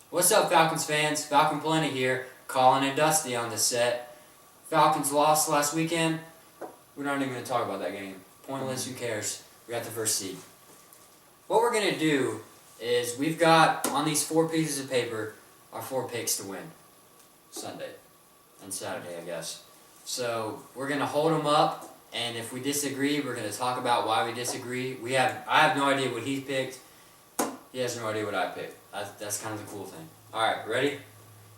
What's up, Falcons fans? Falcon Plenty here, Colin and Dusty on the set. Falcons lost last weekend. We're not even going to talk about that game. Pointless, who cares? We got the first seed. What we're going to do is we've got, on these 4 pieces of paper, our 4 picks to win. Sunday and Saturday, I guess. So we're going to hold them up, and if we disagree, we're going to talk about why we disagree. I have no idea what he picked. He has no idea what I picked. That's kind of the cool thing. Alright, ready?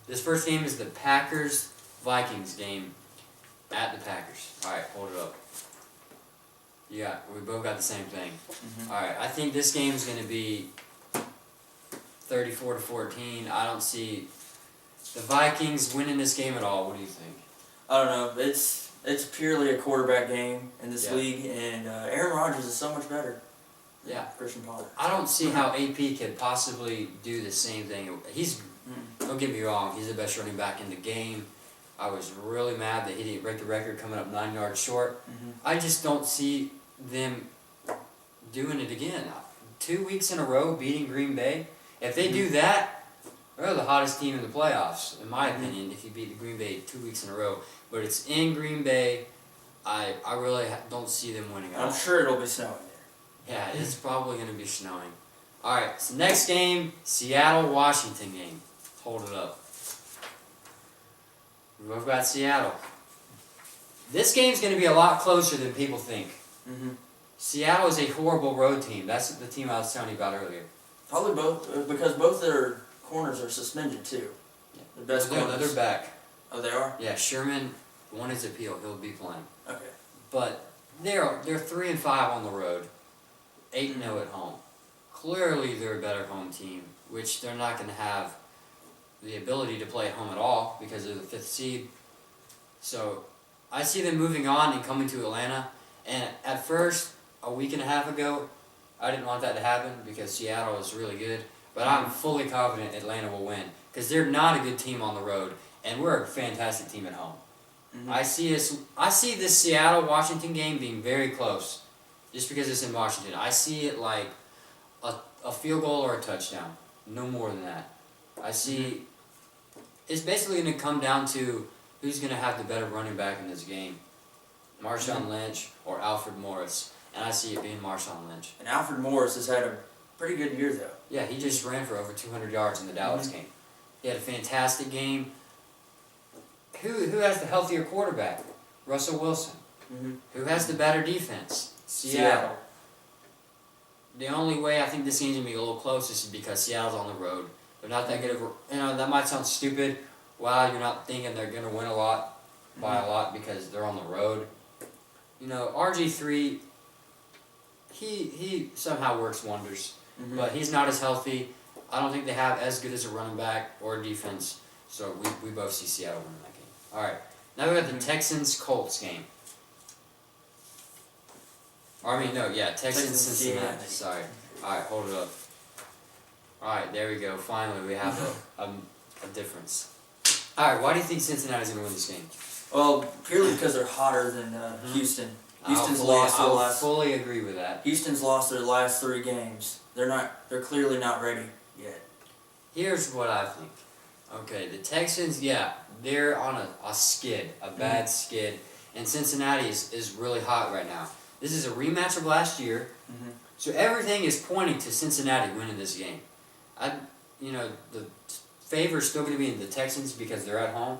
This first game is the Packers-Vikings game at the Packers. Alright, hold it up. We both got the same thing. Alright, I think this game is going to be 34-14. I don't see the Vikings winning this game at all. What do you think? I don't know. It's purely a quarterback game in this league, and Aaron Rodgers is so much better. Yeah, Christian Pollard. I don't see how AP could possibly do the same thing. Don't get me wrong, he's the best running back in the game. I was really mad that he didn't break the record coming up 9 yards short. I just don't see them doing it again. 2 weeks in a row beating Green Bay. If they do that, they're the hottest team in the playoffs, in my opinion, if you beat the Green Bay 2 weeks in a row. But it's in Green Bay. I really don't see them winning at all. I'm sure it'll be snowing there. Yeah, it's probably going to be snowing. Alright, so next game, Seattle-Washington game. Hold it up. We both got Seattle. This game's going to be a lot closer than people think. Seattle is a horrible road team. That's the team I was telling you about earlier. Probably both, because both their corners are suspended too. Yeah. The best corners. They're back. Oh, they are? Yeah, Sherman won his appeal. He'll be playing. Okay. But they're 3-5 on the road. 8-0 at home. Clearly they're a better home team, which they're not going to have the ability to play at home at all because they're the 5th seed. So I see them moving on and coming to Atlanta. And at first, a week and a half ago, I didn't want that to happen because Seattle is really good. But I'm fully confident Atlanta will win because they're not a good team on the road, and we're a fantastic team at home. I see this Seattle-Washington game being very close. Just because it's in Washington. I see it like a field goal or a touchdown. No more than that. I see it's basically going to come down to who's going to have the better running back in this game. Marshawn Lynch or Alfred Morris. And I see it being Marshawn Lynch. And Alfred Morris has had a pretty good year, though. Yeah, he just ran for over 200 yards in the Dallas game. He had a fantastic game. Who has the healthier quarterback? Russell Wilson. Who has the better defense? Seattle. The only way I think this game's going to be a little close is because Seattle's on the road. They're not that good of that might sound stupid. Wow, you're not thinking they're going to win by a lot because they're on the road. RG3, he somehow works wonders. But he's not as healthy. I don't think they have as good as a running back or defense. So we both see Seattle winning that game. Alright, now we got the Texans-Colts game. Texans-Cincinnati. Sorry. Alright, hold it up. Alright, there we go. Finally, we have a difference. Alright, why do you think Cincinnati's going to win this game? Well, purely because they're hotter than Houston. I'll fully agree with that. Houston's lost their last 3 games. They're clearly not ready yet. Here's what I think. Okay, the Texans, they're on a skid, a bad skid, and Cincinnati is really hot right now. This is a rematch of last year, so everything is pointing to Cincinnati winning this game. The favor's still going to be in the Texans because they're at home,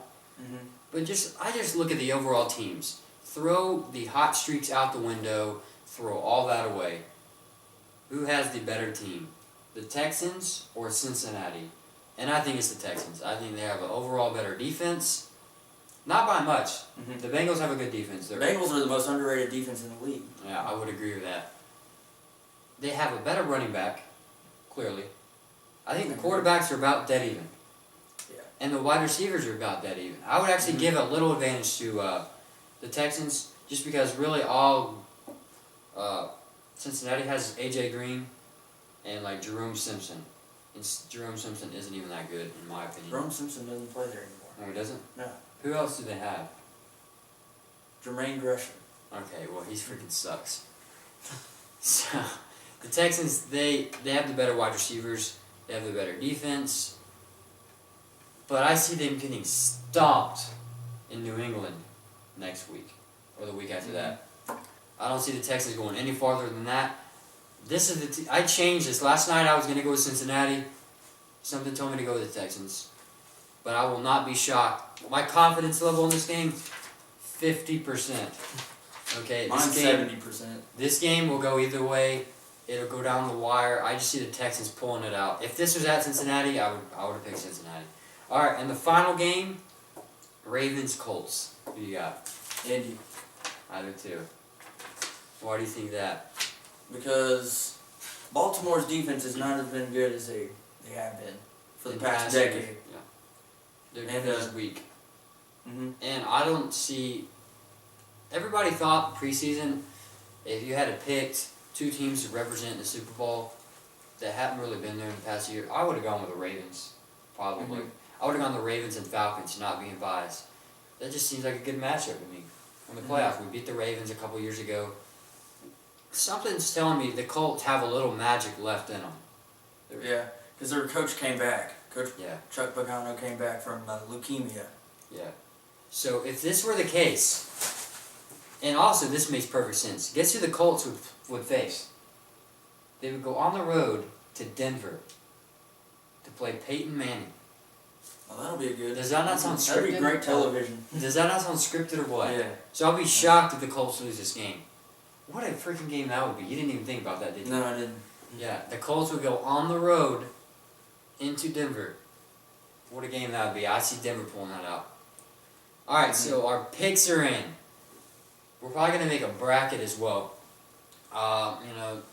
but I just look at the overall teams. Throw the hot streaks out the window, throw all that away. Who has the better team, the Texans or Cincinnati? And I think it's the Texans. I think they have an overall better defense. Not by much. The Bengals have a good defense. The Bengals are the most underrated defense in the league. Yeah, I would agree with that. They have a better running back, clearly. I think the quarterbacks are about dead even. Yeah. And the wide receivers are about dead even. I would actually give a little advantage to the Texans just because really all Cincinnati has A.J. Green and Jerome Simpson. And Jerome Simpson isn't even that good, in my opinion. Jerome Simpson doesn't play there anymore. No, he doesn't? No. Who else do they have? Jermaine Gresham. Okay, well, he freaking sucks. So, the Texans, they have the better wide receivers. They have the better defense. But I see them getting stomped in New England next week or the week after that. I don't see the Texans going any farther than that. This is the I changed this. Last night I was going to go with Cincinnati. Something told me to go with the Texans. But I will not be shocked. My confidence level in this game, 50%. Okay, Mine's 70%. This game will go either way. It'll go down the wire. I just see the Texans pulling it out. If this was at Cincinnati, I would have picked Cincinnati. All right, and the final game, Ravens-Colts. Who you got? Indy. I do too. Why do you think that? Because Baltimore's defense has not as been good as they have been for the past decade. Yeah. Their defense is weak. Mm-hmm. And I don't see... Everybody thought preseason, if you had picked two teams to represent the Super Bowl that haven't really been there in the past year, I would have gone with the Ravens, probably. I would have gone the Ravens and Falcons, not being biased. That just seems like a good matchup to me. In the playoffs, we beat the Ravens a couple years ago. Something's telling me the Colts have a little magic left in them. Yeah, because their coach came back. Coach Yeah. Chuck Pagano came back from leukemia. Yeah. So if this were the case, and also this makes perfect sense, guess who the Colts would face? They would go on the road to Denver to play Peyton Manning. Well, that'll be a good. Does that not sound scripted? That'd be great television. Does that not sound scripted or what? Yeah. So I'll be shocked if the Colts lose this game. What a freaking game that would be. You didn't even think about that, did you? No, I didn't. Yeah, the Colts would go on the road into Denver. What a game that would be. I see Denver pulling that out. Alright, so our picks are in. We're probably going to make a bracket as well.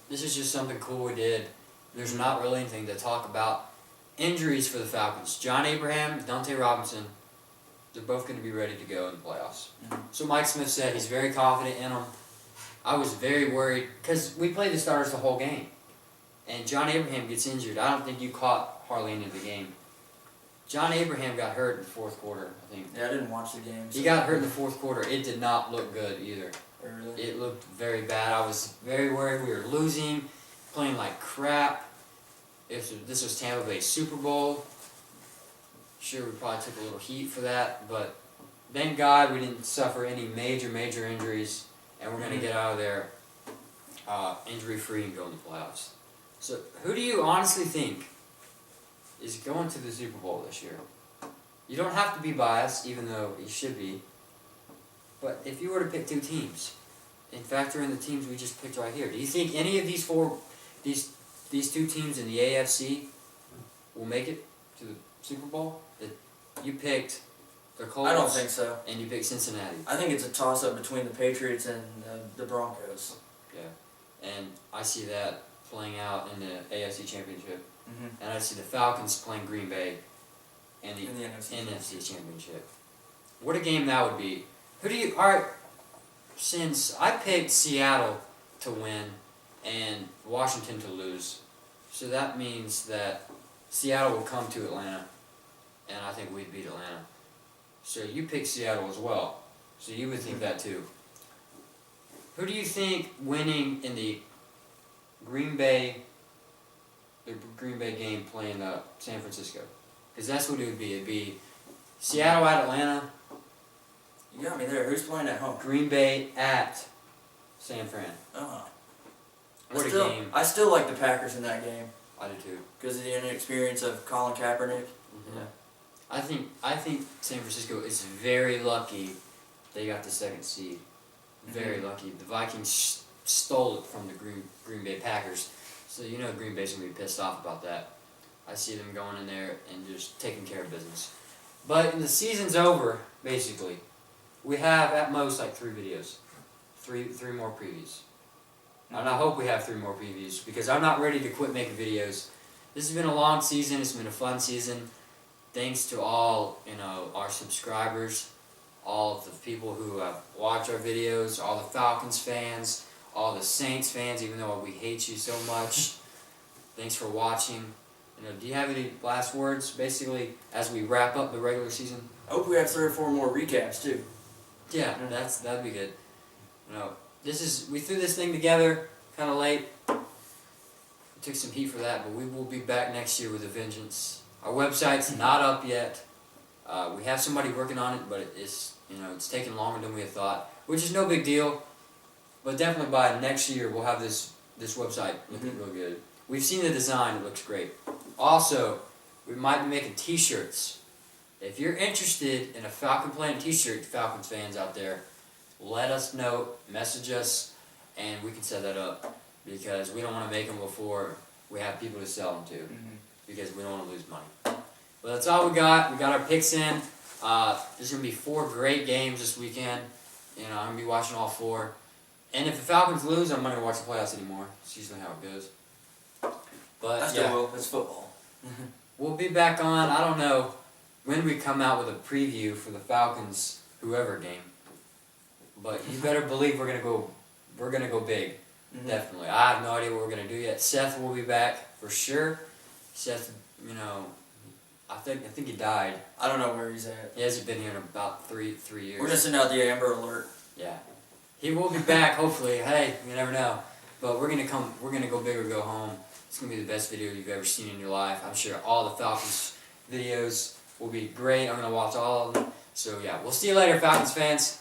This is just something cool we did. There's not really anything to talk about. Injuries for the Falcons. John Abraham, Dante Robinson, they're both going to be ready to go in the playoffs. So Mike Smith said he's very confident in them. I was very worried because we played the starters the whole game. And John Abraham gets injured. I don't think you caught hardly any of the game. John Abraham got hurt in the fourth quarter, I think. Yeah, I didn't watch the game. He got hurt in the fourth quarter. It did not look good either. Really? It looked very bad. I was very worried. We were losing, playing like crap. This was Tampa Bay Super Bowl. Sure, we probably took a little heat for that, but thank God we didn't suffer any major injuries, and we're going to get out of there injury-free and go in the playoffs. So, who do you honestly think is going to the Super Bowl this year? You don't have to be biased, even though you should be. But if you were to pick two teams, and factor in the teams we just picked right here, do you think any of these two teams in the AFC will make it to the Super Bowl? That you picked the Colts. I don't think so. And you picked Cincinnati. I think it's a toss-up between the Patriots and the Broncos. Yeah, and I see that playing out in the AFC Championship. Mm-hmm. And I see the Falcons playing Green Bay in the NFC. NFC Championship. What a game that would be. Alright, since I picked Seattle to win and Washington to lose, so that means that Seattle will come to Atlanta, and I think we'd beat Atlanta. So you picked Seattle as well, so you would think that too. Who do you think winning in the Green Bay game playing San Francisco? Because that's what it would be. It'd be Seattle at Atlanta. You got me there. Who's playing at home? Green Bay at San Fran. What a game. I still like the Packers in that game. I do too. Because of the inexperience of Colin Kaepernick. Mm-hmm. Yeah. I think San Francisco is very lucky they got the second seed. Very lucky. The Vikings stole it from the Green Bay Packers. So Green Bay's going to be pissed off about that. I see them going in there and just taking care of business. But the season's over, basically. We have at most like 3 videos. Three more previews. And I hope we have 3 more previews because I'm not ready to quit making videos. This has been a long season. It's been a fun season. Thanks to all, our subscribers, all of the people who have watched our videos, all the Falcons fans, all the Saints fans, even though we hate you so much. Thanks for watching. Do you have any last words, basically, as we wrap up the regular season? I hope we have 3 or 4 more recaps, too. Yeah, that'd be good. We threw this thing together kind of late. We took some heat for that, but we will be back next year with a vengeance. Our website's not up yet. We have somebody working on it, but it's taking longer than we had thought, which is no big deal. But definitely by next year we'll have this website looking real good. We've seen the design; it looks great. Also, we might be making T-shirts. If you're interested in a Falcon Planet T-shirt, Falcons fans out there, let us know. Message us, and we can set that up because we don't want to make them before we have people to sell them to because we don't want to lose money. But that's all we got. We got our picks in. There's going to be 4 great games this weekend. I'm going to be watching all 4. And if the Falcons lose, I'm not going to watch the playoffs anymore. It's usually how it goes. But I still will. It's football. We'll be back on, I don't know, when we come out with a preview for the Falcons whoever game. But you better believe we're gonna go big. Definitely. I have no idea what we're gonna do yet. Seth will be back for sure. Seth, I think he died. I don't know where he's at. He hasn't been here in about 3 years. We're just sending out the Amber Alert. Yeah. He will be back, hopefully. Hey, you never know. But we're gonna go big or go home. It's gonna be the best video you've ever seen in your life. I'm sure all the Falcons videos will be great. I'm gonna watch all of them. So yeah, we'll see you later, Falcons fans.